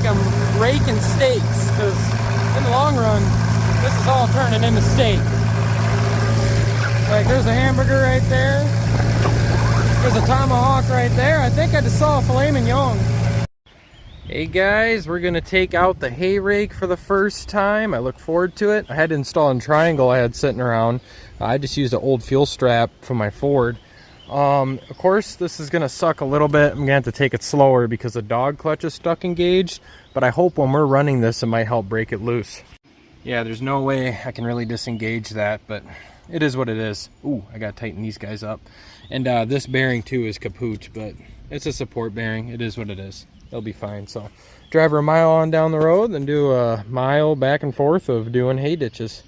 like I'm raking steaks, because in the long run, this is all turning into steak. Like, there's a hamburger right there. There's a tomahawk right there. I think I just saw a filet mignon. Hey guys, we're gonna take out the hay rake for the first time. I look forward to it. I had to install a triangle I had sitting around. I just used an old fuel strap from my Ford. Of course, this is gonna suck a little bit. I'm gonna have to take it slower because the dog clutch is stuck engaged, but I hope when we're running this, it might help break it loose. Yeah, there's no way I can really disengage that, but it is what it is. Ooh, I gotta tighten these guys up. And this bearing too is kaput, but it's a support bearing. It is what it is. It'll be fine. So drive her a mile on down the road, then do a mile back and forth of doing hay ditches.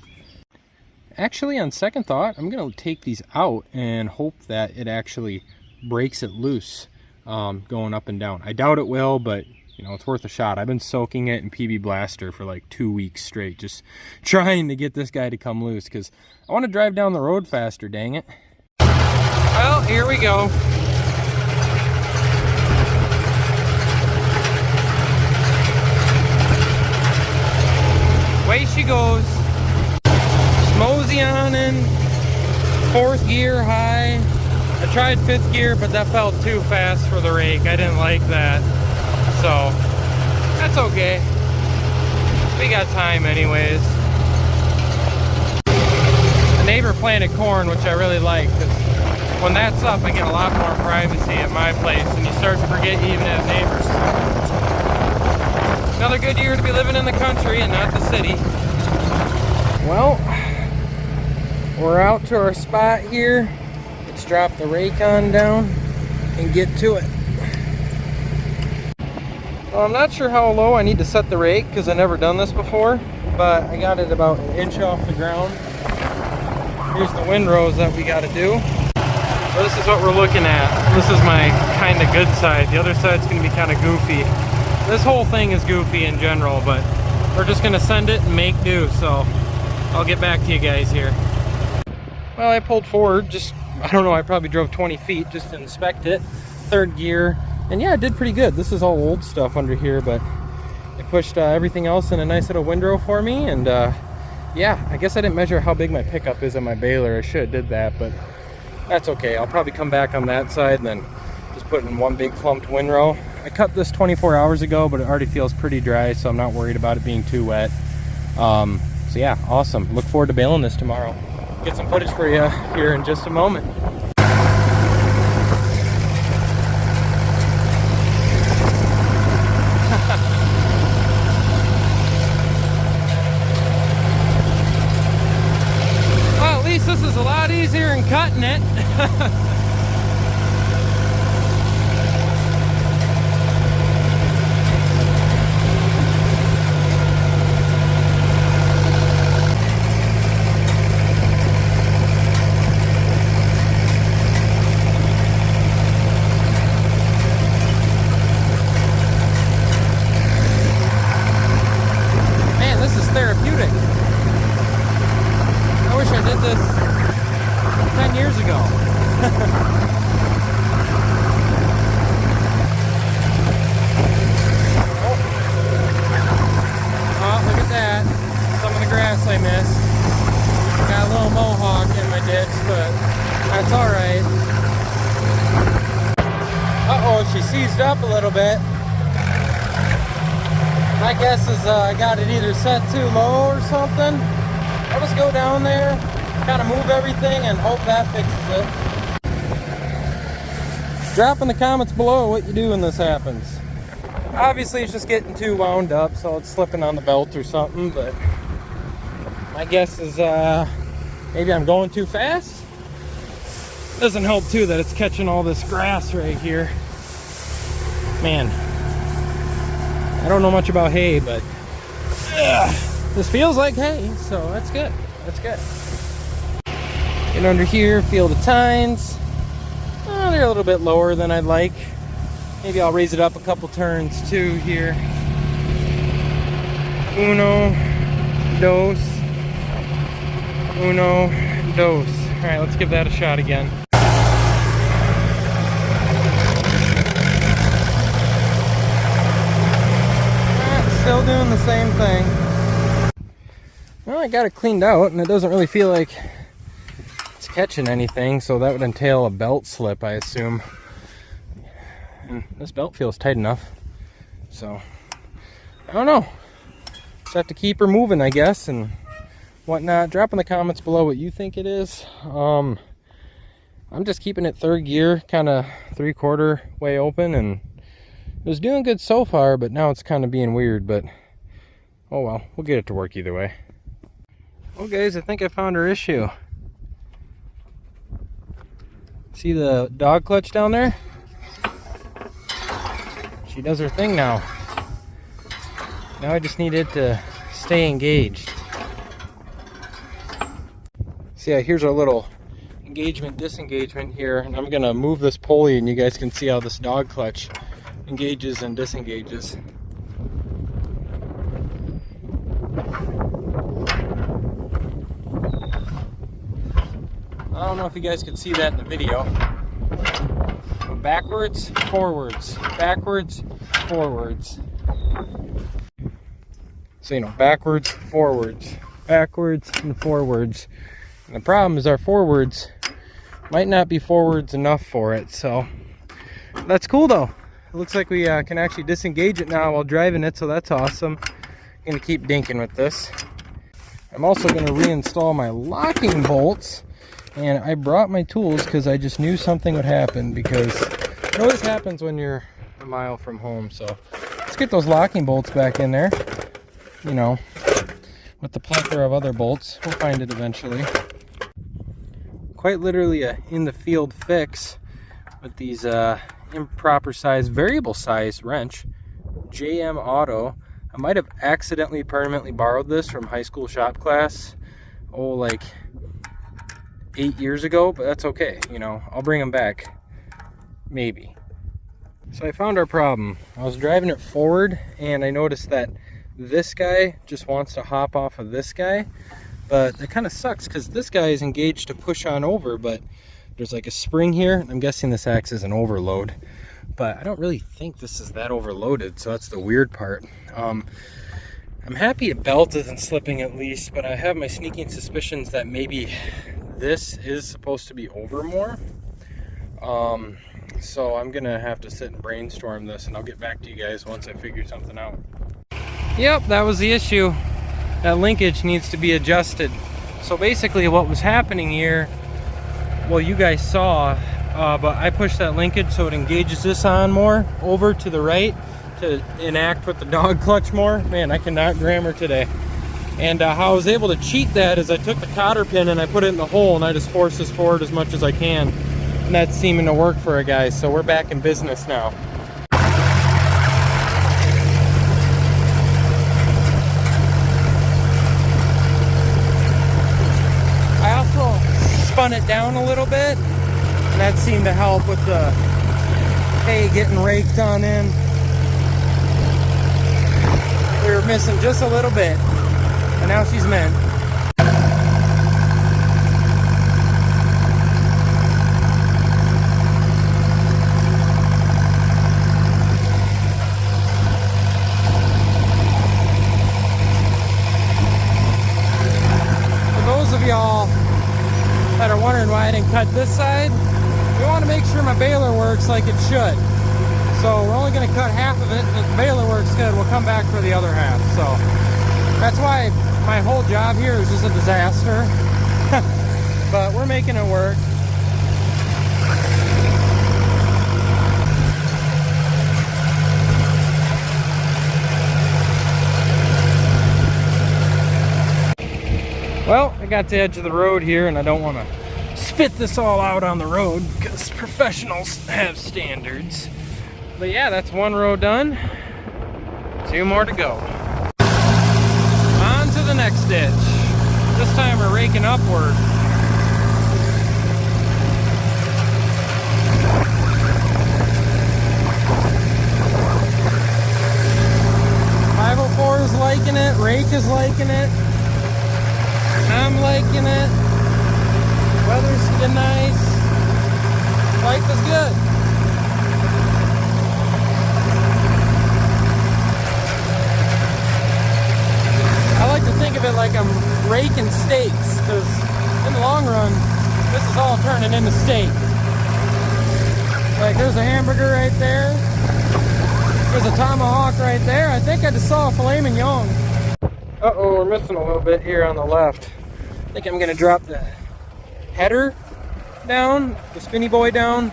Actually, on second thought, I'm gonna take these out and hope that it actually breaks it loose going up and down. I doubt it will, but you know, it's worth a shot. I've been soaking it in PB Blaster for like 2 weeks straight, just trying to get this guy to come loose because I want to drive down the road faster, dang it. Well, here we go. Away she goes. Mosey on in 4th gear high. I tried 5th gear, but that felt too fast for the rake. I didn't like that. So that's okay. We got time anyways. The neighbor planted corn, which I really like, because when that's up, I get a lot more privacy at my place, and you start to forget you even have neighbors. Another good year to be living in the country and not the city. Well, we're out to our spot here. Let's drop the rake on down and get to it. Well, I'm not sure how low I need to set the rake because I've never done this before, but I got it about an inch off the ground. Here's the windrows that we got to do. So this is what we're looking at. This is my kind of good side. The other side's going to be kind of goofy. This whole thing is goofy in general, but we're just going to send it and make do. So I'll get back to you guys here. Well, I pulled forward just, I don't know, I probably drove 20 feet just to inspect it. 3rd gear. And yeah, it did pretty good. This is all old stuff under here, but it pushed everything else in a nice little windrow for me. And yeah, I guess I didn't measure how big my pickup is on my baler. I should have did that, but that's okay. I'll probably come back on that side and then just put in one big clumped windrow. I cut this 24 hours ago, but it already feels pretty dry, so I'm not worried about it being too wet. So yeah, awesome. Look forward to baling this tomorrow. Get some footage for you here in just a moment. Well, at least this is a lot easier than cutting it. Therapeutic. I wish I did this 10 years ago. Oh, look at that. Some of the grass I missed. Got a little mohawk in my ditch, but that's alright. Uh-oh, she seized up a little bit. My guess is I got it either set too low or something. I'll just go down there, kind of move everything, and hope that fixes it. Drop in the comments below what you do when this happens. Obviously, it's just getting too wound up, so it's slipping on the belt or something, but my guess is maybe I'm going too fast. Doesn't help, too, that it's catching all this grass right here. Man. I don't know much about hay, but this feels like hay, so that's good. That's good. Get under here, feel the tines. Oh, they're a little bit lower than I'd like. Maybe I'll raise it up a couple turns too here. Uno, dos. Uno, dos. All right, let's give that a shot again. Still doing the same thing. Well, I got it cleaned out, and it doesn't really feel like it's catching anything, so that would entail a belt slip, I assume. And this belt feels tight enough, so I don't know. Just have to keep her moving, I guess, and whatnot. Drop in the comments below what you think it is. I'm just keeping it third gear, kind of 3/4 way open, and it was doing good so far, but now it's kind of being weird. But oh well, we'll get it to work either way. Well guys, I think I found her issue. See the dog clutch down there? She does her thing now. Now I just need it to stay engaged. See, here's our little engagement disengagement here, and I'm gonna move this pulley and you guys can see how this dog clutch engages and disengages. I don't know if you guys can see that in the video. Backwards, forwards, backwards, forwards. So, you know, backwards, forwards, backwards, and forwards. And the problem is our forwards might not be forwards enough for it, so that's cool though. It looks like we can actually disengage it now while driving it, so that's awesome. I'm gonna keep dinking with this. I'm also gonna reinstall my locking bolts, and I brought my tools because I just knew something would happen, because it always happens when you're a mile from home. So let's get those locking bolts back in there. You know, with the plethora of other bolts, we'll find it eventually. Quite literally a in the field fix with these improper size, variable size wrench, JM Auto. I might have accidentally permanently borrowed this from high school shop class, like 8 years ago, but that's okay. You know, I'll bring them back, maybe. So I found our problem. I was driving it forward and I noticed that this guy just wants to hop off of this guy, but it kind of sucks because this guy is engaged to push on over, but there's like a spring here. I'm guessing this acts as an overload, but I don't really think this is that overloaded, so that's the weird part. I'm happy a belt isn't slipping at least, but I have my sneaking suspicions that maybe this is supposed to be over more. So I'm gonna have to sit and brainstorm this, and I'll get back to you guys once I figure something out. Yep, that was the issue. That linkage needs to be adjusted. So basically what was happening here, well, you guys saw, but I pushed that linkage so it engages this on more over to the right to enact with the dog clutch more. Man, I cannot grammar today. And how I was able to cheat that is I took the cotter pin and I put it in the hole and I just force this forward as much as I can. And that's seeming to work for a guy, so we're back in business now. Spun it down a little bit, and that seemed to help with the hay getting raked on in. We were missing just a little bit, and now she's meant. For those of y'all that are wondering why I didn't cut this side, we want to make sure my baler works like it should. So we're only going to cut half of it, and if the baler works good, we'll come back for the other half. So that's why my whole job here is just a disaster. But we're making it work. Well, I got to the edge of the road here, and I don't want to spit this all out on the road because professionals have standards. But yeah, that's one row done. 2 more to go. On to the next ditch. This time we're raking upward. .504 is liking it, Rake is liking it. I'm liking it. Weather's getting nice. Life is good. raking steaks, because in the long run, this is all turning into steak. Like, there's a hamburger right there. There's a tomahawk right there. I think I just saw a filet mignon. Uh-oh, we're missing a little bit here on the left. I think I'm gonna drop the header down, the spinny boy down,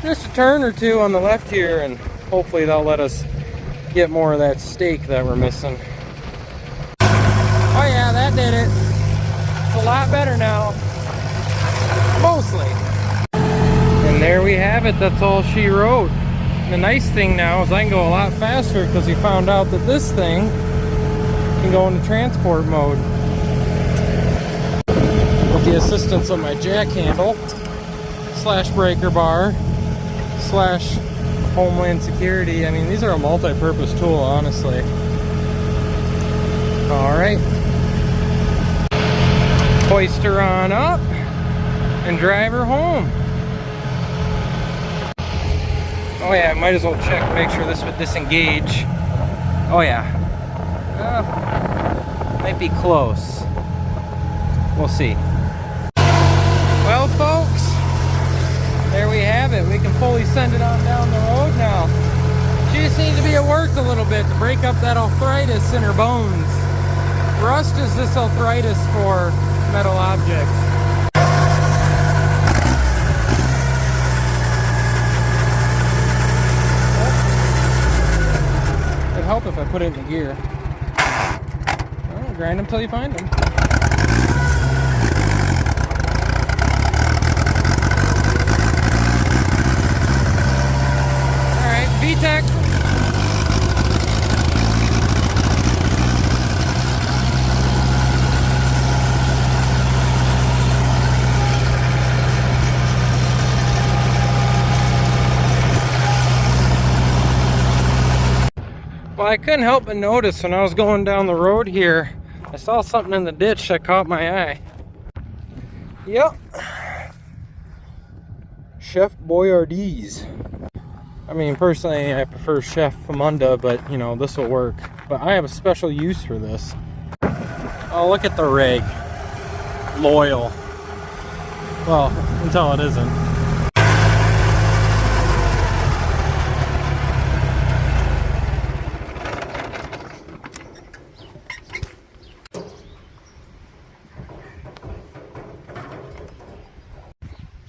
just a turn or two on the left here, and hopefully they'll let us get more of that steak that we're missing. Oh yeah, that did it. It's a lot better now. Mostly. And there we have it. That's all she wrote. The nice thing now is I can go a lot faster because we found out that this thing can go into transport mode. With the assistance of my jack handle, / breaker bar, / Homeland Security. I mean, these are a multi-purpose tool, honestly. Alright. Hoist her on up and drive her home. Oh yeah, might as well check, make sure this would disengage. Oh yeah. Might be close. We'll see. Well, folks, there we have it. We can fully send it on down the road now. She just needs to be at work a little bit to break up that arthritis in her bones. Rust is this arthritis for metal objects. It'd help if I put it in the gear. Well, grind them till you find them. Alright, VTEC. Well, I couldn't help but notice when I was going down the road here, I saw something in the ditch that caught my eye. Yep. Chef Boyardee's. I mean, personally, I prefer Chef Famunda, but, you know, this will work. But I have a special use for this. Oh, look at the rig. Loyal. Well, until it isn't.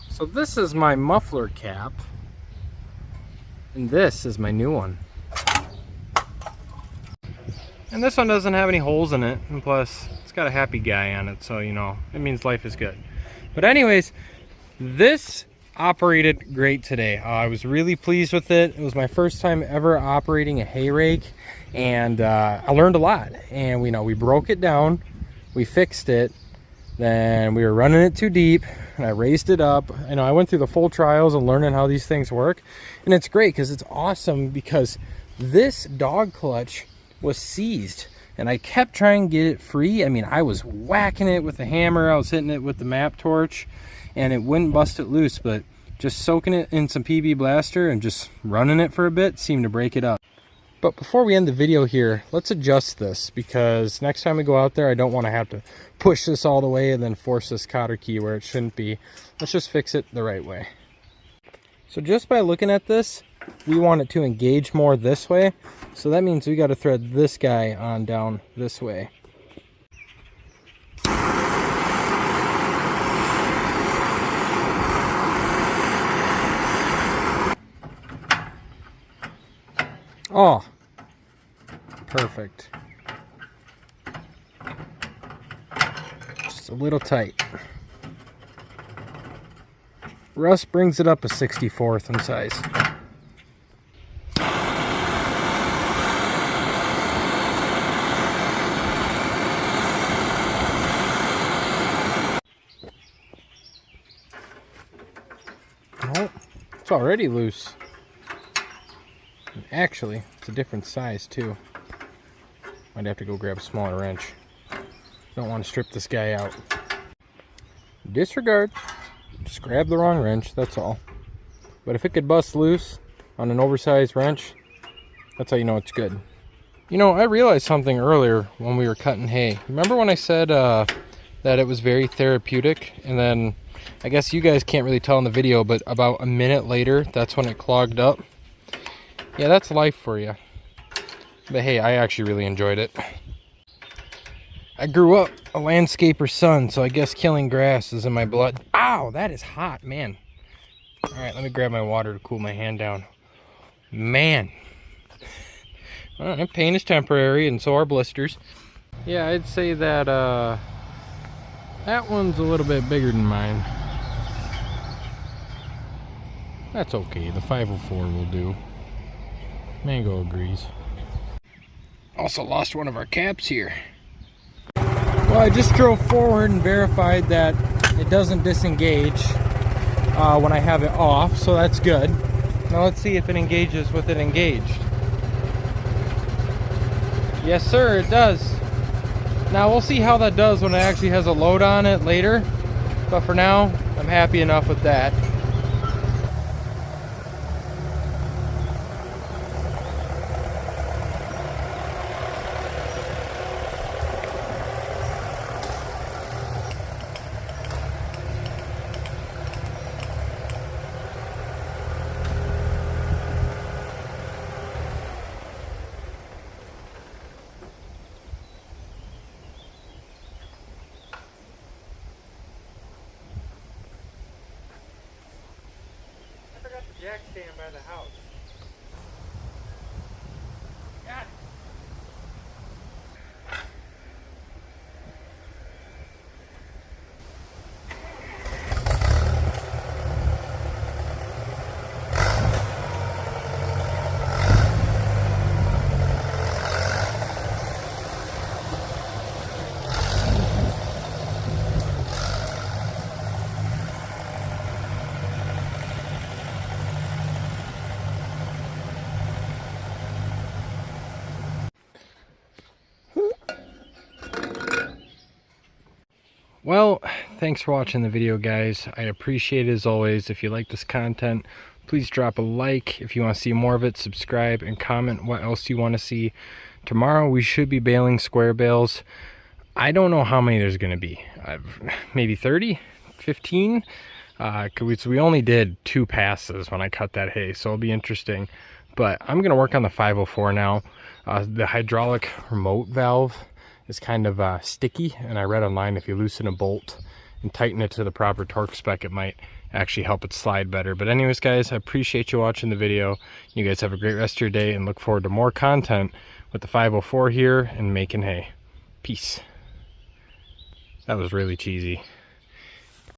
So this is my muffler cap, and this is my new one. And this one doesn't have any holes in it, and plus it's got a happy guy on it, so you know, it means life is good. But anyways, this operated great today. I was really pleased with it. It was my first time ever operating a hay rake, and I learned a lot. And we broke it down, we fixed it, then we were running it too deep, and I raised it up. I went through the full trials of learning how these things work, and it's great because it's awesome because this dog clutch was seized, and I kept trying to get it free. I mean, I was whacking it with the hammer, I was hitting it with the map torch, and it wouldn't bust it loose, but just soaking it in some PB Blaster and just running it for a bit seemed to break it up. But before we end the video here, let's adjust this, because next time we go out there, I don't want to have to push this all the way and then force this cotter key where it shouldn't be. Let's just fix it the right way. So just by looking at this, we want it to engage more this way. So that means we got to thread this guy on down this way. Oh, perfect. Just a little tight. Rust brings it up a 64th in size. Oh, it's already loose. Actually, it's a different size too. Might have to go grab a smaller wrench. Don't want to strip this guy out. Disregard. Just grab the wrong wrench, that's all. But if it could bust loose on an oversized wrench, that's how you know it's good. You know, I realized something earlier when we were cutting hay. Remember when I said that it was very therapeutic? And then, I guess you guys can't really tell in the video, but about a minute later, that's when it clogged up. Yeah, that's life for you. But hey, I actually really enjoyed it. I grew up a landscaper's son, so I guess killing grass is in my blood. Ow, that is hot, man. All right, let me grab my water to cool my hand down. Man. All right, pain is temporary, and so are blisters. Yeah, I'd say that that one's a little bit bigger than mine. That's okay, the 504 will do. Mango agrees. Also lost one of our caps here. Well, I just drove forward and verified that it doesn't disengage when I have it off, so that's good. Now let's see if it engages with it engaged. Yes sir, it does. Now we'll see how that does when it actually has a load on it later, but for now I'm happy enough with that. Jack stand by the house. God. Well, thanks for watching the video, guys. I appreciate it as always. If you like this content, please drop a like. If you want to see more of it, subscribe and comment what else you want to see. Tomorrow we should be baling square bales. I don't know how many there's going to be. Maybe 30, 15. We only did 2 passes when I cut that hay, so it'll be interesting. But I'm going to work on the 504 now. The hydraulic remote valve is kind of sticky, and I read online if you loosen a bolt and tighten it to the proper torque spec, it might actually help it slide better. But anyways, guys, I appreciate you watching the video. You guys have a great rest of your day, and look forward to more content with the 504 here and making hay. Peace. That was really cheesy.